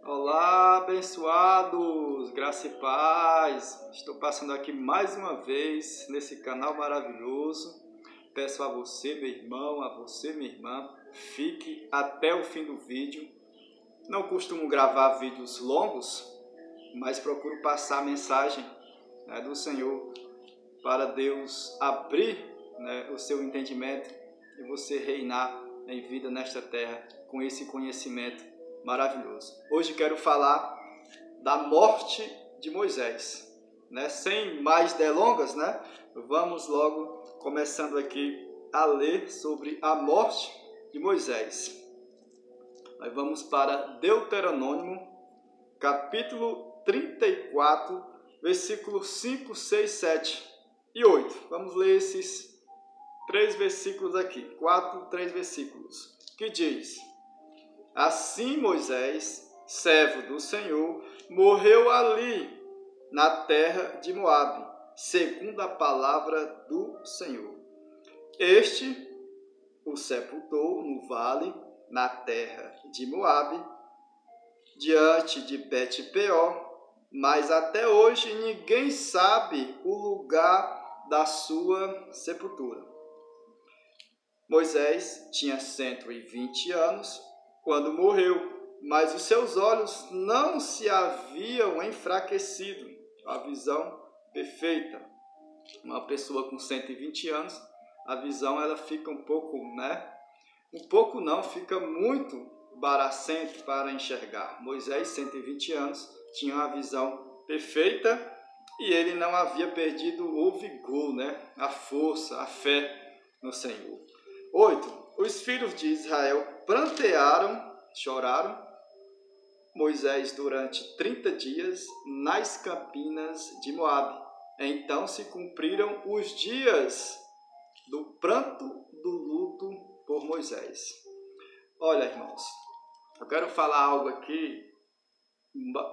Olá, abençoados, graça e paz. Estou passando aqui mais uma vez nesse canal maravilhoso. Peço a você, meu irmão, a você, minha irmã, fique até o fim do vídeo. Não costumo gravar vídeos longos, mas procuro passar a mensagem do Senhor para Deus abrir o seu entendimento e você reinar em vida nesta terra com esse conhecimento maravilhoso. Hoje quero falar da morte de Moisés, Sem mais delongas, Vamos logo começando aqui a ler sobre a morte de Moisés. Nós vamos para Deuteronômio, capítulo 34, versículos 5, 6, 7 e 8. Vamos ler esses 3 versículos aqui, 3 versículos, que diz: Assim Moisés, servo do Senhor, morreu ali, na terra de Moabe, segundo a palavra do Senhor. Este o sepultou no vale, na terra de Moabe, diante de Bet-peor, mas até hoje ninguém sabe o lugar da sua sepultura. Moisés tinha 120 anos quando morreu, mas os seus olhos não se haviam enfraquecido. A visão perfeita. Uma pessoa com 120 anos, a visão ela fica um pouco, fica muito baracento para enxergar. Moisés, 120 anos, tinha uma visão perfeita e ele não havia perdido o vigor, a força, a fé no Senhor. 8. Os filhos de Israel prantearam, choraram Moisés durante 30 dias nas campinas de Moabe. Então se cumpriram os dias do pranto do luto por Moisés. Olha, irmãos, eu quero falar algo aqui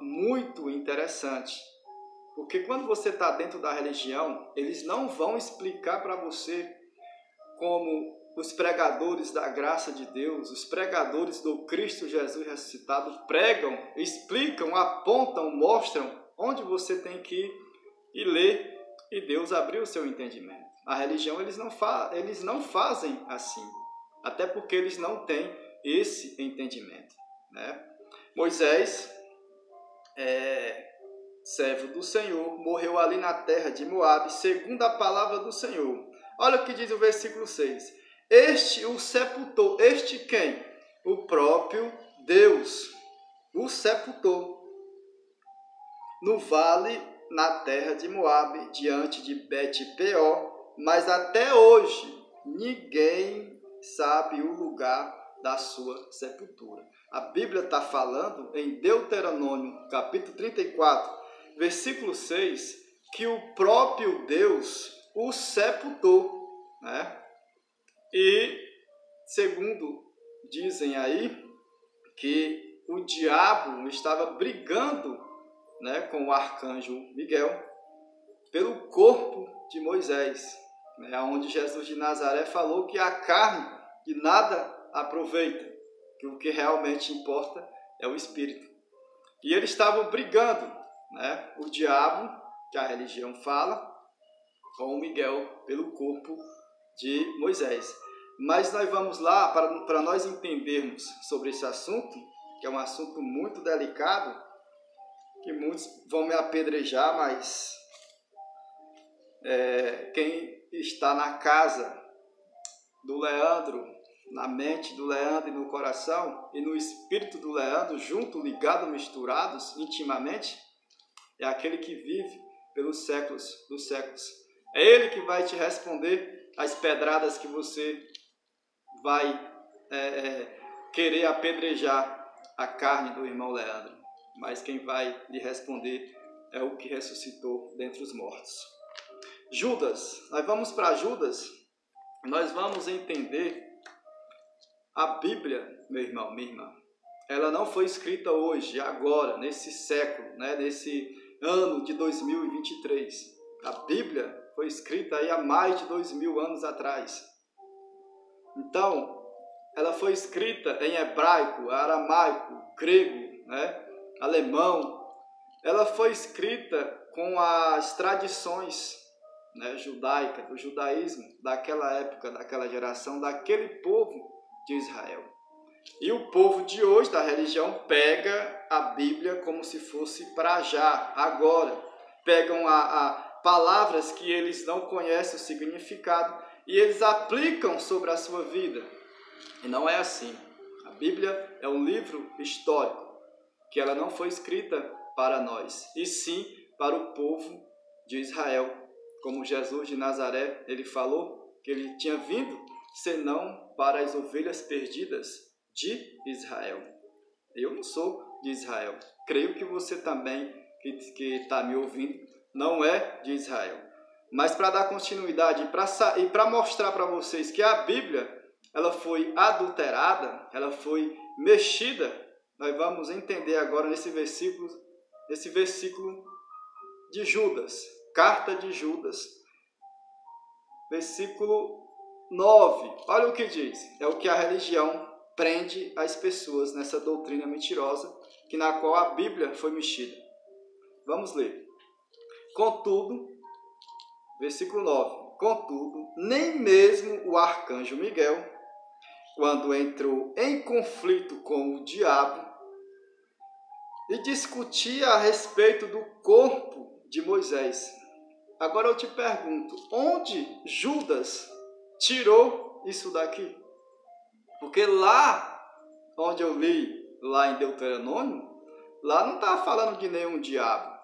muito interessante. Porque quando você está dentro da religião, eles não vão explicar para você como os pregadores da graça de Deus, os pregadores do Cristo Jesus ressuscitado pregam, explicam, apontam, mostram onde você tem que ir e ler, e Deus abriu o seu entendimento. A religião eles não fazem assim, até porque eles não têm esse entendimento. Moisés, servo do Senhor, morreu ali na terra de Moabe, segundo a palavra do Senhor. Olha o que diz o versículo 6. Este o sepultou. Este quem? O próprio Deus o sepultou no vale, na terra de Moabe, diante de Bet-peor, mas até hoje ninguém sabe o lugar da sua sepultura. A Bíblia está falando em Deuteronômio, capítulo 34, versículo 6, que o próprio Deus o sepultou, E, segundo dizem aí, que o diabo estava brigando com o arcanjo Miguel pelo corpo de Moisés, onde Jesus de Nazaré falou que a carne de nada aproveita, que o que realmente importa é o espírito. E eles estavam brigando, o diabo, que a religião fala, com o Miguel pelo corpo de Moisés. Mas nós vamos lá para nós entendermos sobre esse assunto, que é um assunto muito delicado, que muitos vão me apedrejar, mas quem está na casa do Leandro, na mente do Leandro e no coração, e no espírito do Leandro, junto, ligado, misturados intimamente, é aquele que vive pelos séculos dos séculos. É ele que vai te responder as pedradas que você vai querer apedrejar a carne do irmão Leandro. Mas quem vai lhe responder é o que ressuscitou dentre os mortos. Judas, nós vamos para Judas, nós vamos entender a Bíblia, meu irmão, minha irmã. Ela não foi escrita hoje, agora, nesse século, nesse ano de 2023. A Bíblia foi escrita aí há mais de 2000 anos atrás. Então, ela foi escrita em hebraico, aramaico, grego, alemão, ela foi escrita com as tradições, né, judaicas, do judaísmo daquela época, daquela geração, daquele povo de Israel. E o povo de hoje, da religião, pega a Bíblia como se fosse para já, agora. Pegam palavras que eles não conhecem o significado e eles aplicam sobre a sua vida. E não é assim. A Bíblia é um livro histórico, que ela não foi escrita para nós, e sim para o povo de Israel. Como Jesus de Nazaré, ele falou que ele tinha vindo senão para as ovelhas perdidas de Israel. Eu não sou de Israel. Creio que você também, que está me ouvindo, não é de Israel. Mas para dar continuidade e para mostrar para vocês que a Bíblia ela foi adulterada, ela foi mexida, nós vamos entender agora nesse versículo de Judas, carta de Judas, versículo 9. Olha o que diz. É o que a religião prende as pessoas nessa doutrina mentirosa, na qual a Bíblia foi mexida. Vamos ler. Contudo, versículo 9. Contudo, nem mesmo o arcanjo Miguel, quando entrou em conflito com o diabo e discutia a respeito do corpo de Moisés. Agora eu te pergunto, onde Judas tirou isso daqui? Porque lá onde eu li, lá em Deuteronômio, lá não está falando de nenhum diabo.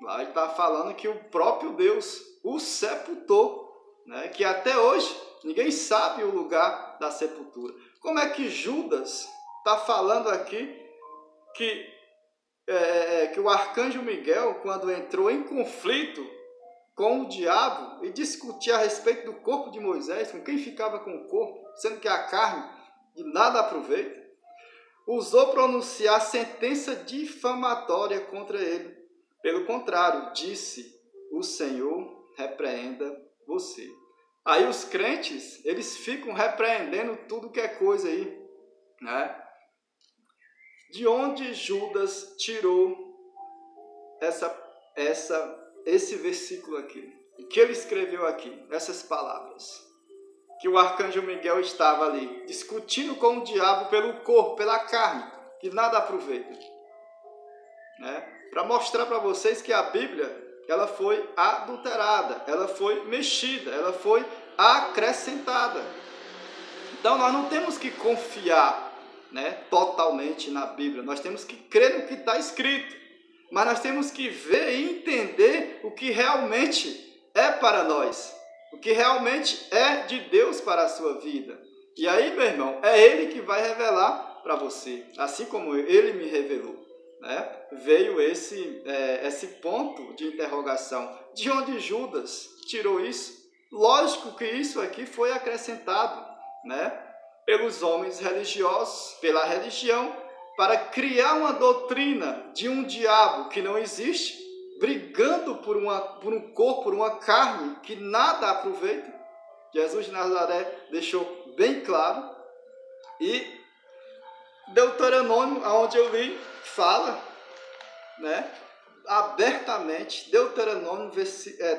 Lá ele está falando que o próprio Deus o sepultou, né? Que até hoje ninguém sabe o lugar da sepultura. Como é que Judas está falando aqui que o arcanjo Miguel, quando entrou em conflito com o diabo e discutia a respeito do corpo de Moisés, com quem ficava com o corpo, sendo que a carne de nada aproveita, usou pronunciar sentença difamatória contra ele. Pelo contrário, disse: o Senhor repreenda você. Aí os crentes, eles ficam repreendendo tudo que é coisa aí, né? De onde Judas tirou esse versículo aqui? O que ele escreveu aqui? Essas palavras. Que o arcanjo Miguel estava ali, discutindo com o diabo pelo corpo, pela carne, que nada aproveita. Né? Para mostrar para vocês que a Bíblia ela foi adulterada, ela foi mexida, ela foi acrescentada. Então nós não temos que confiar, né, totalmente na Bíblia, nós temos que crer no que está escrito, mas nós temos que ver e entender o que realmente é para nós, o que realmente é de Deus para a sua vida. E aí, meu irmão, é Ele que vai revelar para você, assim como Ele me revelou. Né? Veio esse ponto de interrogação. De onde Judas tirou isso? Lógico que isso aqui foi acrescentado, né, pelos homens religiosos, pela religião, para criar uma doutrina de um diabo que não existe, brigando por um corpo, por uma carne que nada aproveita. Jesus de Nazaré deixou bem claro. E Deuteronômio, onde eu li, fala, né, abertamente. Deuteronômio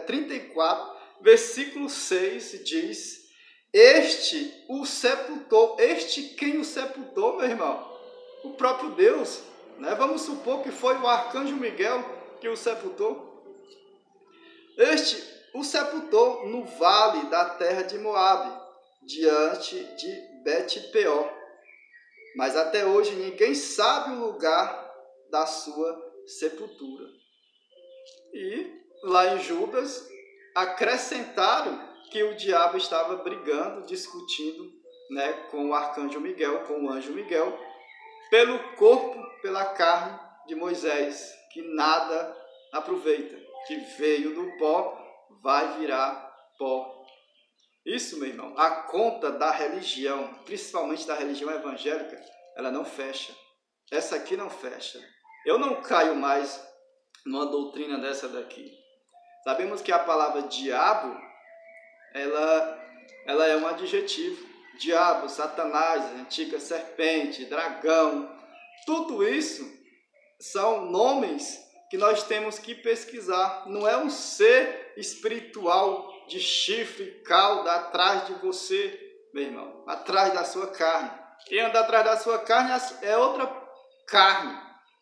34, versículo 6 diz: este o sepultou. Este quem o sepultou, meu irmão? O próprio Deus. Né? Vamos supor que foi o arcanjo Miguel que o sepultou. Este o sepultou no vale da terra de Moabe, diante de Bet-peor. Mas até hoje ninguém sabe o lugar da sua sepultura. E lá em Judas acrescentaram que o diabo estava brigando, discutindo, né, com o arcanjo Miguel, com o anjo Miguel, pelo corpo, pela carne de Moisés, que nada aproveita, que veio do pó, vai virar pó. Isso, meu irmão, a conta da religião, principalmente da religião evangélica, ela não fecha. Essa aqui não fecha. Eu não caio mais numa doutrina dessa daqui. Sabemos que a palavra diabo, ela é um adjetivo. Diabo, Satanás, antiga serpente, dragão, tudo isso são nomes que nós temos que pesquisar. Não é um ser espiritual de chifre e cauda atrás de você, meu irmão, atrás da sua carne. Quem anda atrás da sua carne é outra carne,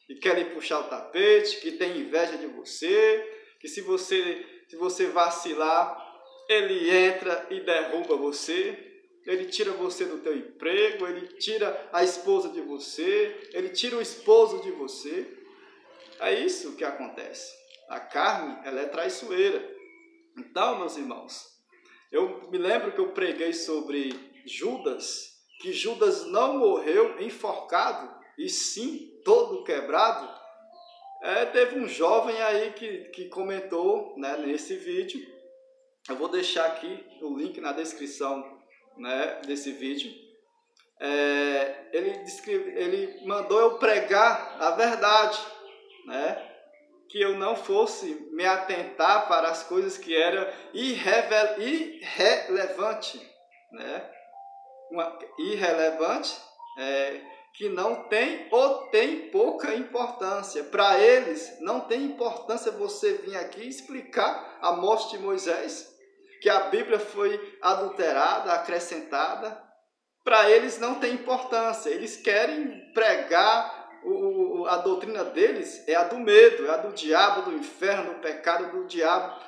que quer lhe puxar o tapete, que tem inveja de você, que se você vacilar, ele entra e derruba você, ele tira você do teu emprego, ele tira a esposa de você, ele tira o esposo de você. É isso que acontece. A carne, ela é traiçoeira. Então, meus irmãos, eu me lembro que eu preguei sobre Judas, que Judas não morreu enforcado, e sim todo quebrado. Teve um jovem aí que comentou, né, nesse vídeo. Eu vou deixar aqui o link na descrição, né, desse vídeo. Ele mandou eu pregar a verdade, né? Que eu não fosse me atentar para as coisas que eram irrelevantes, né? Irrelevante, que não tem ou tem pouca importância. Para eles, não tem importância você vir aqui explicar a morte de Moisés, que a Bíblia foi adulterada, acrescentada. Para eles não tem importância. Eles querem pregar, a doutrina deles é a do medo, é a do diabo, do inferno, do pecado do diabo.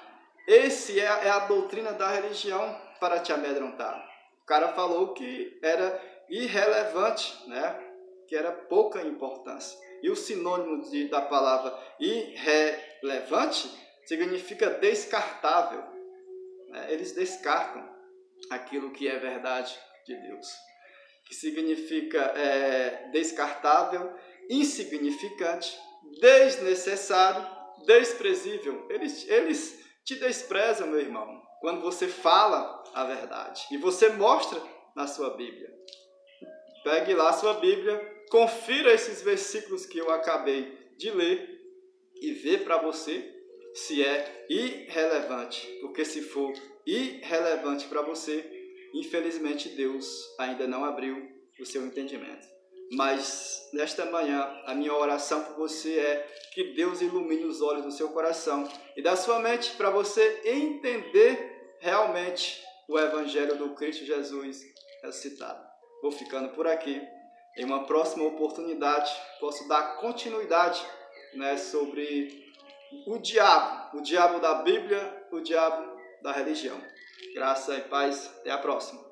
Esse é a doutrina da religião para te amedrontar. O cara falou que era irrelevante, né? Que era pouca importância. E o sinônimo da palavra irrelevante significa descartável. Eles descartam aquilo que é verdade de Deus. Que significa descartável, insignificante, desnecessário, desprezível. Eles te desprezam, meu irmão, quando você fala a verdade e você mostra na sua Bíblia. Pegue lá a sua Bíblia, confira esses versículos que eu acabei de ler e vê para você se é irrelevante. Porque se for irrelevante para você, infelizmente Deus ainda não abriu o seu entendimento. Mas nesta manhã, a minha oração por você é que Deus ilumine os olhos do seu coração e da sua mente para você entender realmente o Evangelho do Cristo Jesus ressuscitado. Vou ficando por aqui. Em uma próxima oportunidade, posso dar continuidade, né, sobre o diabo da Bíblia, o diabo da religião. Graça e paz. Até a próxima.